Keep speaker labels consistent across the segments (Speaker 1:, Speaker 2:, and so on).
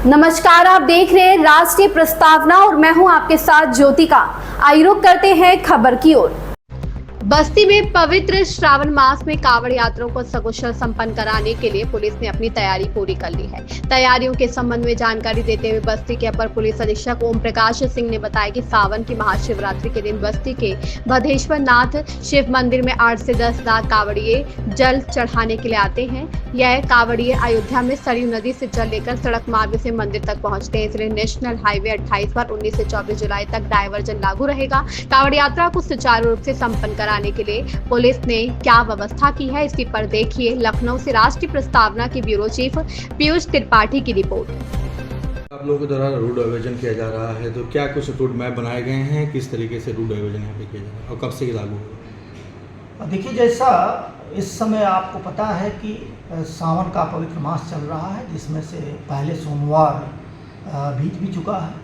Speaker 1: नमस्कार, आप देख रहे हैं राष्ट्रीय प्रस्तावना और मैं हूं आपके साथ ज्योतिका। आइए रुक करते हैं खबर की ओर। बस्ती में पवित्र श्रावण मास में कांवड़ यात्रा को सकुशल संपन्न कराने के लिए पुलिस ने अपनी तैयारी पूरी कर ली है। तैयारियों के संबंध में जानकारी देते हुए बस्ती के अपर पुलिस अधीक्षक ओम प्रकाश सिंह ने बताया कि सावन की महाशिवरात्रि के दिन बस्ती के बधेश्वर नाथ शिव मंदिर में 8 से 10 लाख कांवड़िये जल चढ़ाने के लिए आते हैं। यह कांवड़िये अयोध्या में सरयू नदी से जल लेकर सड़क मार्ग से मंदिर तक पहुंचते हैं। इसलिए नेशनल हाईवे 28 पर 19 से 24 जुलाई तक डायवर्जन लागू रहेगा। कांवड़ यात्रा को सुचारू रूप से संपन्न कराने के लिए पुलिस ने क्या व्यवस्था की है, इसी पर देखिए लखनऊ से राष्ट्रीय प्रस्तावना के ब्यूरो चीफ पीयूष त्रिपाठी की रिपोर्ट।
Speaker 2: आप लोगों के द्वारा रूट डाइवर्जन किया जा रहा है, तो क्या कुछ रूट मैप बनाए गए हैं, किस तरीके से रूट डाइवर्जन यहाँ पे किया जा रहा है और कब से लागू होगा?
Speaker 3: देखिए, जैसा इस समय आपको पता है कि सावन का पवित्र मास चल रहा है, जिसमें से पहले सोमवार बीत भी चुका है।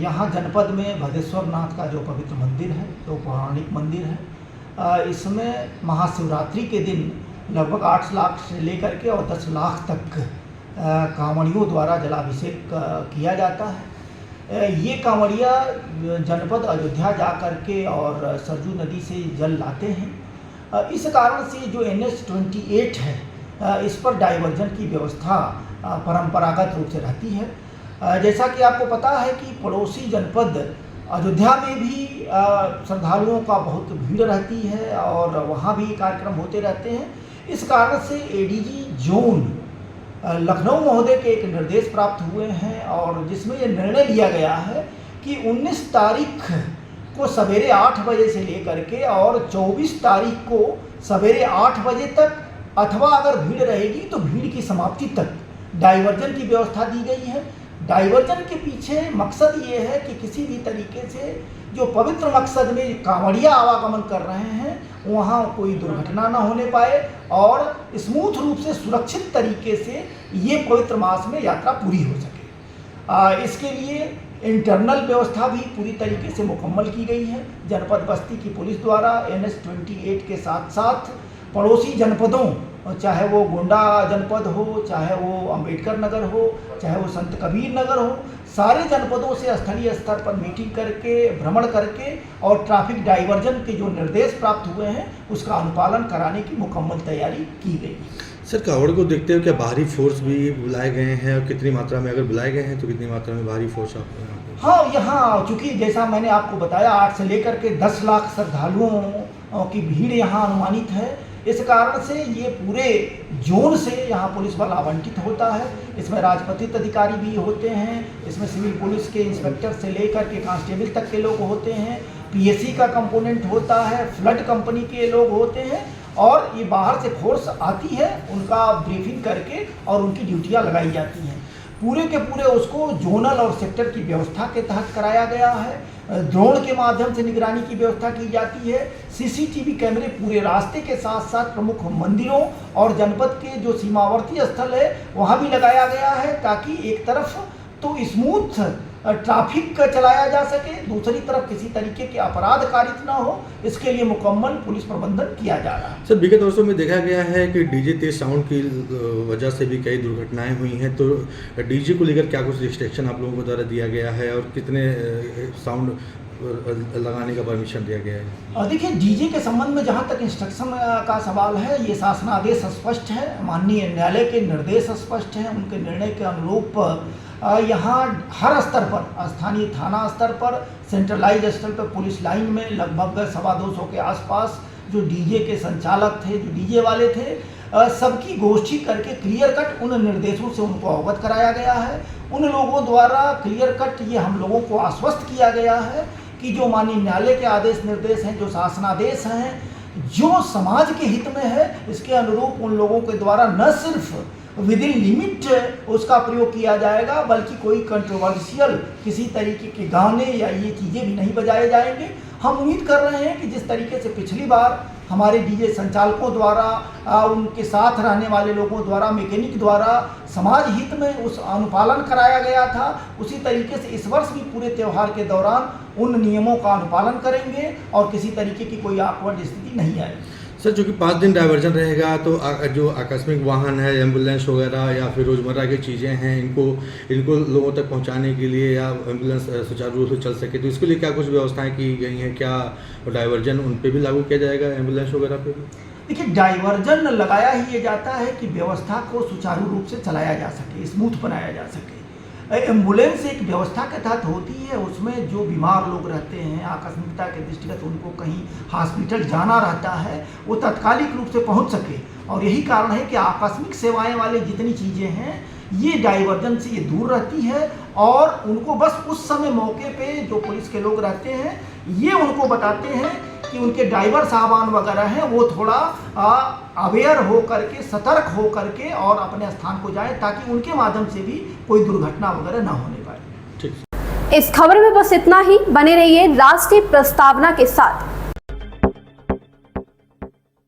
Speaker 3: यहाँ जनपद में बधेश्वर नाथ का जो पवित्र मंदिर है, जो पौराणिक मंदिर है, इसमें महाशिवरात्रि के दिन लगभग 8 लाख से लेकर के और 10 लाख तक कांवड़ियों द्वारा जलाभिषेक किया जाता है। ये कांवड़िया जनपद अयोध्या जा कर के और सरयू नदी से जल लाते हैं। इस कारण से जो NH 28 है, इस पर डाइवर्जन की व्यवस्था परंपरागत रूप से रहती है। जैसा कि आपको पता है कि पड़ोसी जनपद अयोध्या में भी श्रद्धालुओं का बहुत भीड़ रहती है और वहाँ भी कार्यक्रम होते रहते हैं। इस कारण से ADG जोन लखनऊ महोदय के एक निर्देश प्राप्त हुए हैं और जिसमें ये निर्णय लिया गया है कि 19 तारीख को सवेरे 8 बजे से लेकर के और 24 तारीख को सवेरे 8 बजे तक, अथवा अगर भीड़ रहेगी तो भीड़ की समाप्ति तक डाइवर्जन की व्यवस्था दी गई है। डाइवर्जन के पीछे मकसद ये है कि किसी भी तरीके से जो पवित्र मकसद में कांवड़िया आवागमन कर रहे हैं, वहाँ कोई दुर्घटना ना होने पाए और स्मूथ रूप से सुरक्षित तरीके से ये पवित्र मास में यात्रा पूरी हो सके। इसके लिए इंटरनल व्यवस्था भी पूरी तरीके से मुकम्मल की गई है। जनपद बस्ती की पुलिस द्वारा NH 28 के साथ साथ पड़ोसी जनपदों, चाहे वो गोंडा जनपद हो, चाहे वो अंबेडकर नगर हो, चाहे वो संत कबीर नगर हो, सारे जनपदों से स्थलीय स्तर पर मीटिंग करके, भ्रमण करके और ट्रैफिक डाइवर्जन के जो निर्देश प्राप्त हुए हैं उसका अनुपालन कराने की मुकम्मल तैयारी की गई।
Speaker 2: सर, कांवड़ को देखते हुए क्या बाहरी फोर्स भी बुलाए गए हैं और कितनी मात्रा में, अगर बुलाए गए हैं तो कितनी मात्रा में बाहरी फोर्स आप?
Speaker 3: हाँ, यहाँ चूँकि जैसा मैंने आपको बताया 8 से लेकर के 10 लाख श्रद्धालुओं की भीड़ यहाँ अनुमानित है। इस कारण से ये पूरे जोन से यहाँ पुलिस बल आवंटित होता है। इसमें राजपत्रित अधिकारी भी होते हैं, इसमें सिविल पुलिस के इंस्पेक्टर से लेकर के कांस्टेबल तक के लोग होते हैं, PSC का कंपोनेंट होता है, फ्लड कंपनी के लोग होते हैं और ये बाहर से फोर्स आती है, उनका ब्रीफिंग करके और उनकी ड्यूटियाँ लगाई जाती हैं। पूरे के पूरे उसको जोनल और सेक्टर की व्यवस्था के तहत कराया गया है। ड्रोन के माध्यम से निगरानी की व्यवस्था की जाती है। CCTV कैमरे पूरे रास्ते के साथ साथ प्रमुख मंदिरों और जनपद के जो सीमावर्ती स्थल है वहाँ भी लगाया गया है, ताकि एक तरफ तो स्मूथ ट्रैफिक चलाया जा सके, दूसरी तरफ किसी तरीके के अपराध कारित ना हो, इसके लिए मुकम्मल पुलिस प्रबंधन किया जा रहा है।
Speaker 2: सर, विगत वर्षों में देखा गया है कि DJ तेज साउंड की वजह से भी कई दुर्घटनाएं हुई हैं, तो DJ को लेकर क्या कुछ रिस्ट्रिक्शन आप लोगों को द्वारा दिया गया है और कितने साउंड लगाने का परमिशन दिया गया है?
Speaker 3: देखिए, DJ के संबंध में जहाँ तक इंस्ट्रक्शन का सवाल है, ये शासनादेश स्पष्ट है, माननीय न्यायालय के निर्देश स्पष्ट हैं। उनके निर्णय के अनुरूप यहाँ हर स्तर पर, स्थानीय थाना स्तर पर, सेंट्रलाइज स्तर पर, पुलिस लाइन में लगभग 250 के आसपास जो DJ के संचालक थे, जो DJ वाले थे, सबकी गोष्ठी करके क्लियर कट उन निर्देशों से उनको अवगत कराया गया है। उन लोगों द्वारा क्लियर कट ये हम लोगों को आश्वस्त किया गया है कि जो माननीय न्यायालय के आदेश निर्देश हैं, जो शासनादेश हैं, जो समाज के हित में है, इसके अनुरूप उन लोगों के द्वारा न सिर्फ विद इन लिमिट उसका प्रयोग किया जाएगा, बल्कि कोई कंट्रोवर्शियल किसी तरीके के गाने या ये चीज़ें भी नहीं बजाए जाएंगे। हम उम्मीद कर रहे हैं कि जिस तरीके से पिछली बार हमारे DJ संचालकों द्वारा, उनके साथ रहने वाले लोगों द्वारा, मैकेनिक द्वारा समाज हित में उस अनुपालन कराया गया था, उसी तरीके से इस वर्ष भी पूरे त्यौहार के दौरान उन नियमों का अनुपालन करेंगे और किसी तरीके की कोई ऑकवर्ड स्थिति नहीं आएगी।
Speaker 2: सर चूँकि 5 दिन डाइवर्जन रहेगा तो जो आकस्मिक वाहन है, एम्बुलेंस वगैरह या फिर रोज़मर्रा की चीज़ें हैं, इनको लोगों तक पहुंचाने के लिए या एम्बुलेंस सुचारू रूप से चल सके, तो इसके लिए क्या कुछ व्यवस्थाएं की गई हैं? क्या डाइवर्जन उन पे भी लागू किया जाएगा, एम्बुलेंस वगैरह पे भी?
Speaker 3: देखिए, डाइवर्जन लगाया ही ये जाता है कि व्यवस्था को सुचारू रूप से चलाया जा सके, स्मूथ बनाया जा सके। एम्बुलेंस एक व्यवस्था के तहत होती है, उसमें जो बीमार लोग रहते हैं, आकस्मिकता के दृष्टिगत उनको कहीं हॉस्पिटल जाना रहता है, वो तात्कालिक रूप से पहुंच सके। और यही कारण है कि आकस्मिक सेवाएं वाले जितनी चीज़ें हैं ये डाइवर्जन से ये दूर रहती है, और उनको बस उस समय मौके पे जो पुलिस के लोग रहते हैं ये उनको बताते हैं कि उनके ड्राइवर साहबान वगैरह हैं वो थोड़ा अवेयर हो करके, सतर्क हो करके और अपने स्थान को जाएं, ताकि उनके माध्यम से भी कोई दुर्घटना वगैरह ना होने पाए।
Speaker 2: ठीक।
Speaker 1: इस खबर में बस इतना ही। बने रहिए राष्ट्रीय प्रस्तावना के साथ।